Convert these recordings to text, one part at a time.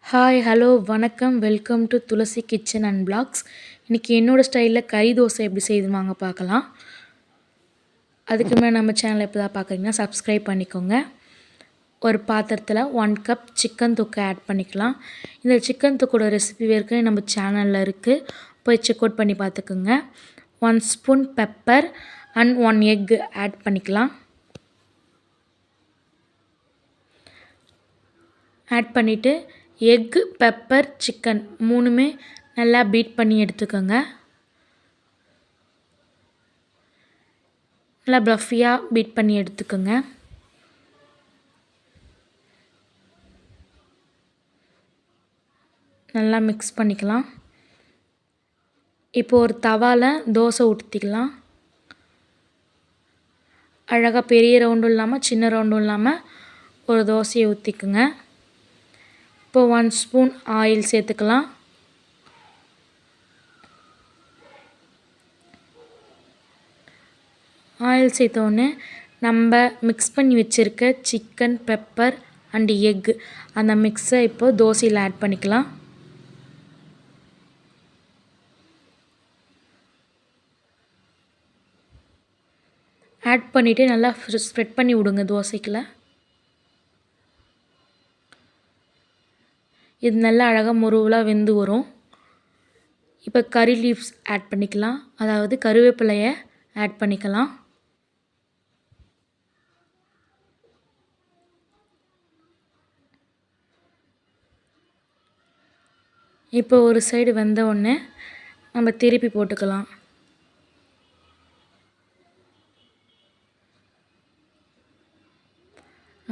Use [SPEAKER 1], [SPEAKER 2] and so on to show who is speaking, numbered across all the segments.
[SPEAKER 1] Hi, hello, வணக்கம். Welcome to Tulasi kitchen and blogs. இன்றைக்கி என்னோடய ஸ்டைலில் கறி தோசை எப்படி செய்யுதுன்னு வாங்க பார்க்கலாம். அதுக்கு முன்னாடி நம்ம சேனலை இப்போ தான் பார்க்குறீங்கன்னா சப்ஸ்கிரைப் பண்ணிக்கோங்க. ஒரு பாத்திரத்தில் 1 கப் சிக்கன் தொக்கு ஆட் பண்ணிக்கலாம். இந்த சிக்கன் தொக்கோட ரெசிபி ஏற்கனவே நம்ம சேனலில் இருக்குது, போய் செக் அவுட் பண்ணி பார்த்துக்குங்க. 1 spoon pepper and 1 egg add பண்ணிக்கலாம். ஆட் பண்ணிவிட்டு எக்கு, பெப்பர், சிக்கன் மூணுமே நல்லா பீட் பண்ணி எடுத்துக்கோங்க. நல்லா ப்ளஃபியாக பீட் பண்ணி எடுத்துக்கோங்க. நல்லா மிக்ஸ் பண்ணிக்கலாம். இப்போ ஒரு தவாவில் தோசை ஊற்றிக்கலாம். அழகாக பெரிய ரவுண்டும் இல்லாமல் சின்ன ரவுண்டும் இல்லாமல் ஒரு தோசையை ஊற்றிக்குங்க. இப்போ 1 ஸ்பூன் ஆயில் சேர்த்துக்கலாம். ஆயில் சேர்த்தோடனே நம்ம மிக்ஸ் பண்ணி வச்சுருக்க சிக்கன், பெப்பர் அண்ட் எக் அந்த மிக்ஸை இப்போ தோசையில் ஆட் பண்ணிக்கலாம். ஆட் பண்ணிவிட்டு நல்லா ஸ்ப்ரெட் பண்ணி விடுங்க தோசைக்குள்ள. இது நல்லா அழகாக முருவலாக வெந்து வரும். இப்போ கறி லீவ்ஸ் ஆட் பண்ணிக்கலாம், அதாவது கருவேப்பிலையை ஆட் பண்ணிக்கலாம். இப்போ ஒரு சைடு வெந்த உடனே நம்ம திருப்பி போட்டுக்கலாம்.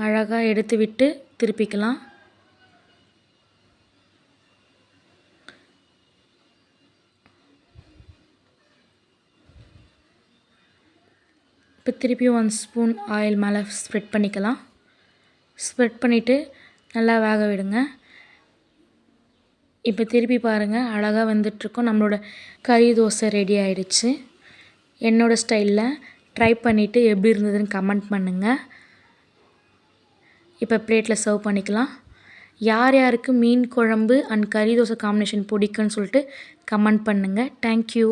[SPEAKER 1] அழகாக எடுத்து விட்டு திருப்பிக்கலாம். இப்போ திருப்பி 1 ஸ்பூன் ஆயில் மேலே ஸ்ப்ரெட் பண்ணிக்கலாம். ஸ்ப்ரெட் பண்ணிவிட்டு நல்லா வேக விடுங்க. இப்போ திருப்பி பாருங்கள், அழகாக வெந்துட்டுருக்கோம். நம்மளோட கறி தோசை ரெடி ஆகிடுச்சு. என்னோடய ஸ்டைலில் ட்ரை பண்ணிவிட்டு எப்படி இருந்ததுன்னு கமெண்ட் பண்ணுங்கள். இப்போ பிளேட்டில் சர்வ் பண்ணிக்கலாம். யார் யாருக்கு மீன் குழம்பு அண்ட் கறி தோசை காம்பினேஷன் பிடிக்குன்னு சொல்லிட்டு கமெண்ட் பண்ணுங்கள். தேங்க்யூ.